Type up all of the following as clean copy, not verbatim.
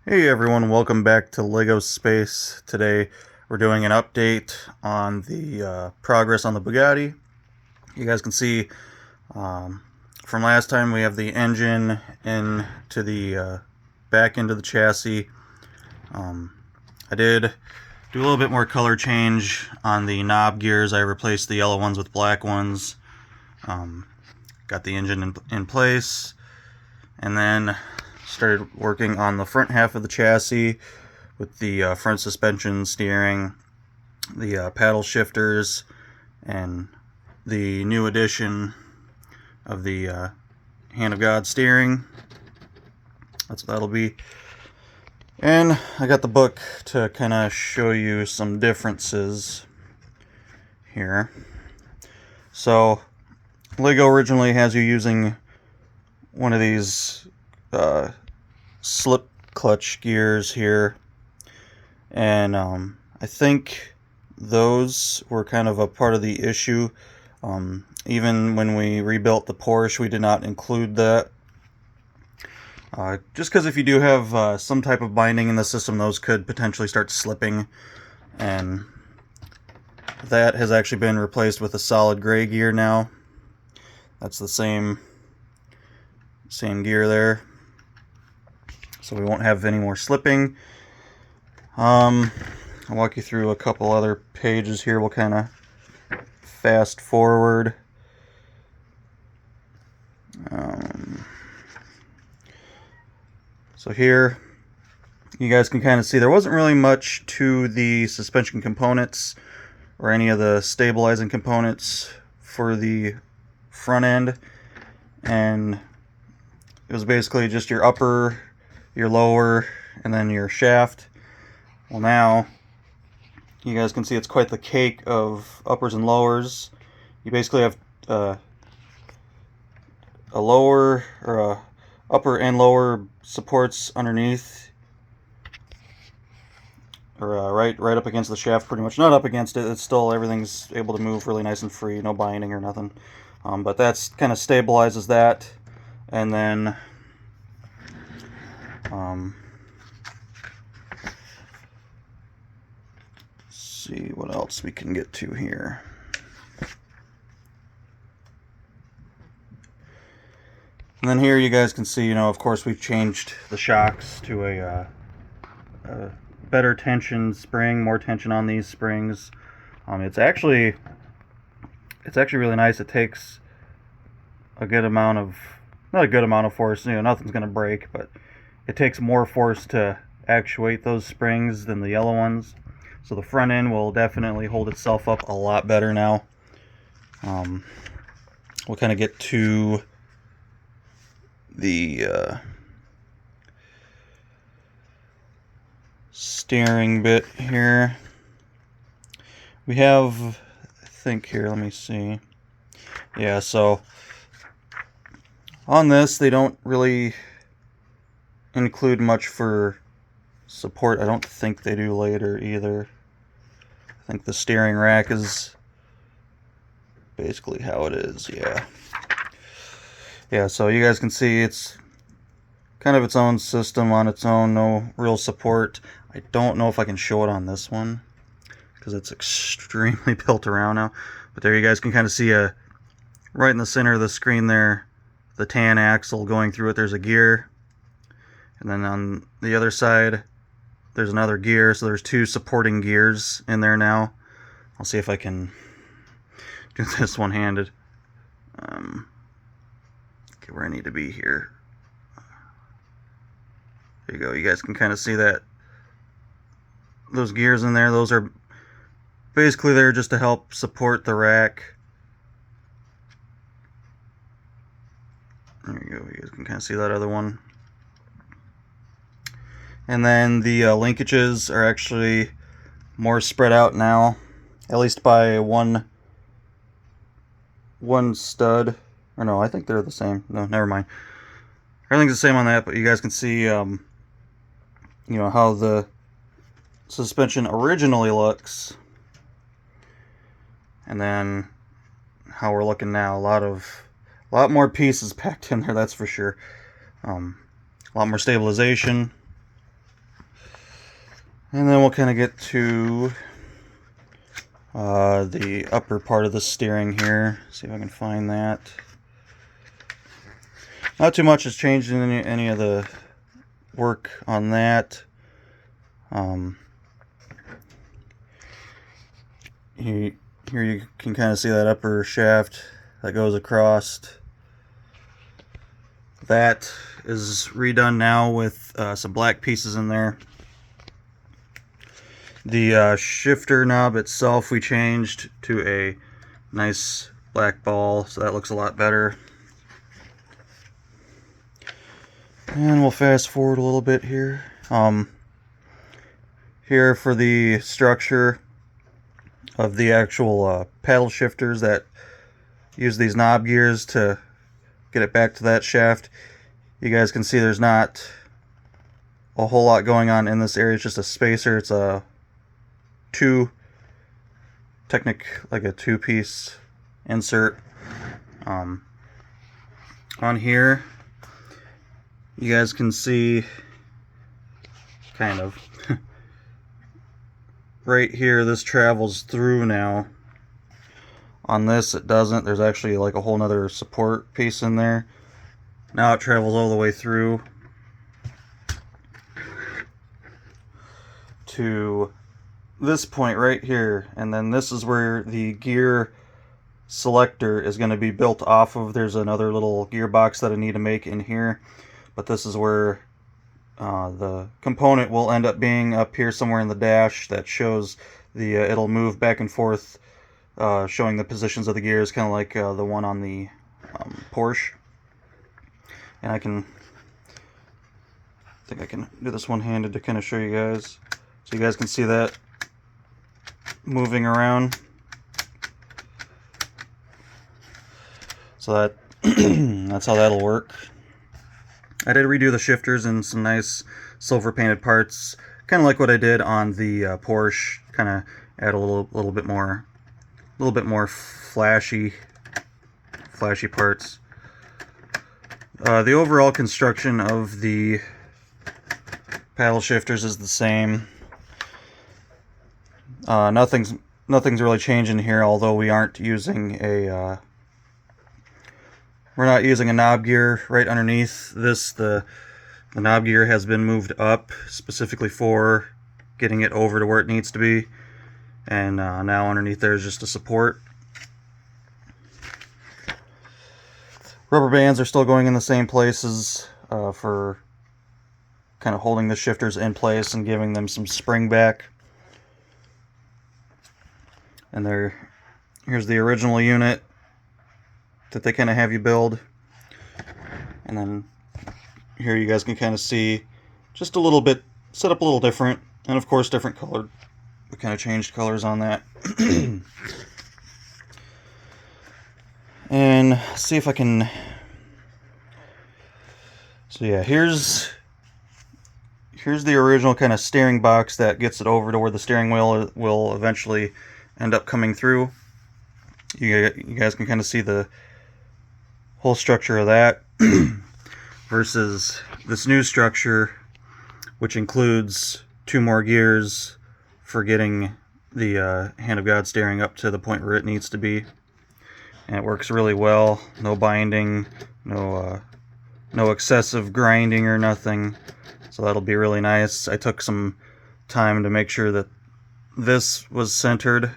Hey everyone, welcome back to LEGO Space. Today we're doing an update on the progress on the Bugatti. You guys can see from last time we have the engine into the back into the chassis. I did do a little bit more color change on the knob gears. I replaced the yellow ones with black ones. Got the engine in place, and then started working on the front half of the chassis with the front suspension, steering, the paddle shifters, and the new addition of the hand of God steering. That's what that'll be. And I got the book to kind of show you some differences here. So LEGO originally has you using one of these slip clutch gears here, and I think those were kind of a part of the issue. Even when we rebuilt the Porsche, we did not include that. Just because if you do have some type of binding in the system, those could potentially start slipping, and that has actually been replaced with a solid gray gear now. That's the same gear there, so we won't have any more slipping. I'll walk you through a couple other pages here. We'll kind of fast forward. So here you guys can kind of see there wasn't really much to the suspension components or any of the stabilizing components for the front end, and it was basically just your upper, your lower, and then your shaft. Well, now you guys can see it's quite the cake of uppers and lowers. You basically have a lower, or a upper and lower supports underneath, or right up against the shaft, pretty much. Not up against it. It's still, everything's able to move really nice and free, no binding or nothing. But that's kind of stabilizes that, and then see what else we can get to here. And then here you guys can see, of course we've changed the shocks to a better tension spring, more tension on these springs. It's actually really nice. It takes a good amount of, not a good amount of force, nothing's going to break, but it takes more force to actuate those springs than the yellow ones. So the front end will definitely hold itself up a lot better now. We'll kind of get to the steering bit here. We have, I think here, let me see. Yeah, so on this, they don't really include much for support. I don't think they do later either. I think the steering rack is basically how it is, yeah. Yeah, so you guys can see it's kind of its own system on its own, no real support. I don't know if I can show it on this one because it's extremely built around now. But there you guys can kind of see right in the center of the screen there, the tan axle going through it. There's a gear. And then on the other side, there's another gear. So there's two supporting gears in there now. I'll see if I can do this one-handed. Okay, where I need to be here. There you go. You guys can kind of see that. Those gears in there, those are basically there just to help support the rack. There you go. You guys can kind of see that other one. And then the linkages are actually more spread out now, at least by one stud. Or no, I think they're the same. No, never mind. Everything's the same on that, but you guys can see, how the suspension originally looks, and then how we're looking now. A lot more pieces packed in there, that's for sure. A lot more stabilization. And then we'll kind of get to the upper part of the steering here. See if I can find that. Not too much has changed in any of the work on that. Here you can kind of see that upper shaft that goes across. That is redone now with some black pieces in there. The shifter knob itself we changed to a nice black ball, so that looks a lot better. And we'll fast forward a little bit here. Here for the structure of the actual paddle shifters that use these knob gears to get it back to that shaft. You guys can see there's not a whole lot going on in this area. It's just a spacer. It's a Technic, like a two-piece insert. On here you guys can see kind of right here, this travels through now. On this it doesn't. There's actually like a whole nother support piece in there. Now it travels all the way through to this point right here, and then this is where the gear selector is going to be built off of. There's another little gearbox that I need to make in here, but this is where the component will end up being up here somewhere in the dash that shows the it'll move back and forth, showing the positions of the gears, kind of like the one on the Porsche. And I think I can do this one-handed to kind of show you guys, so you guys can see that moving around. So that that's how that'll work. I did redo the shifters in some nice silver painted parts, kind of like what I did on the Porsche. Kind of add a little bit more flashy parts. The overall construction of the paddle shifters is the same. Nothing's really changing here, although we aren't using a we're not using a knob gear right underneath this. The knob gear has been moved up specifically for getting it over to where it needs to be, and now underneath there is just a support. Rubber bands are still going in the same places for kind of holding the shifters in place and giving them some spring back. And here's the original unit that they kind of have you build. And then here you guys can kind of see just a little bit set up a little different, and of course different colored. We kind of changed colors on that. And see if I can. So yeah, here's the original kind of steering box that gets it over to where the steering wheel will eventually end up coming through. You guys can kind of see the whole structure of that versus this new structure, which includes 2 more gears for getting the Hand of God steering up to the point where it needs to be. And it works really well. No binding, no excessive grinding or nothing. So that'll be really nice. I took some time to make sure that this was centered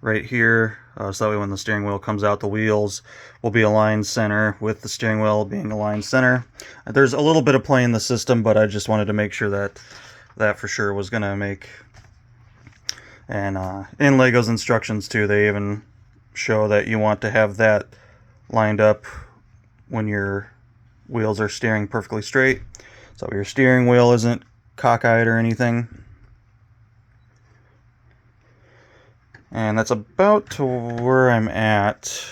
right here, so that way when the steering wheel comes out, the wheels will be aligned center with the steering wheel being aligned center. There's a little bit of play in the system, but I just wanted to make sure that that for sure was going to make. And in Lego's instructions too, they even show that you want to have that lined up when your wheels are steering perfectly straight, so your steering wheel isn't cockeyed or anything. And that's about to where I'm at.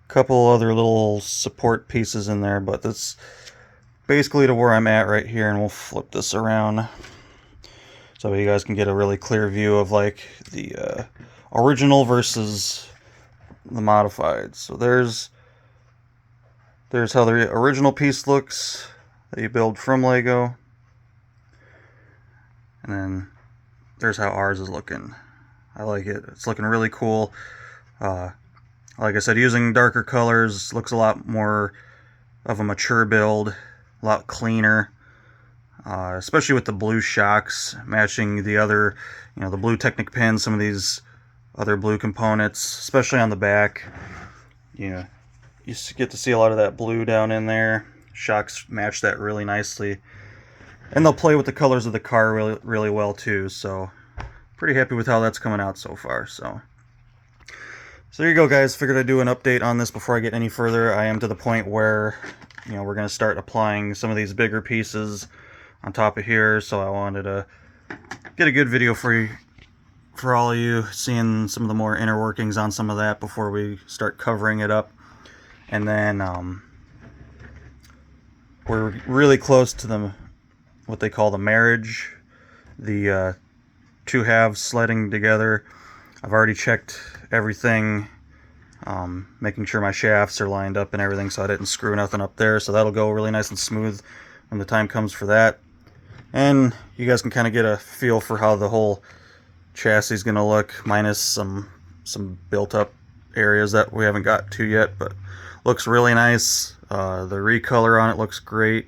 Couple other little support pieces in there, but that's basically to where I'm at right here. And we'll flip this around so you guys can get a really clear view of like the original versus the modified. So there's how the original piece looks that you build from Lego. And then there's how ours is looking. I like it. It's looking really cool. Like I said, using darker colors looks a lot more of a mature build, a lot cleaner, especially with the blue shocks matching the other, the blue Technic pins, some of these other blue components, especially on the back. You get to see a lot of that blue down in there. Shocks match that really nicely. And they'll play with the colors of the car really, really well too, so pretty happy with how that's coming out so far. So there you go, guys. Figured I'd do an update on this before I get any further. I am to the point where, we're going to start applying some of these bigger pieces on top of here, so I wanted to get a good video for all of you, seeing some of the more inner workings on some of that before we start covering it up. And then we're really close to what they call the marriage, the two halves sledding together. I've already checked everything, making sure my shafts are lined up and everything, so I didn't screw nothing up there. So that'll go really nice and smooth when the time comes for that. And you guys can kind of get a feel for how the whole chassis is going to look, minus some built up areas that we haven't got to yet, but looks really nice. The recolor on it looks great.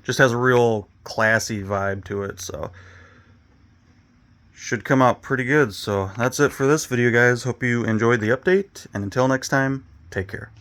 Just has a real classy vibe to it, so should come out pretty good. So that's it for this video, guys. Hope you enjoyed the update, and until next time, take care.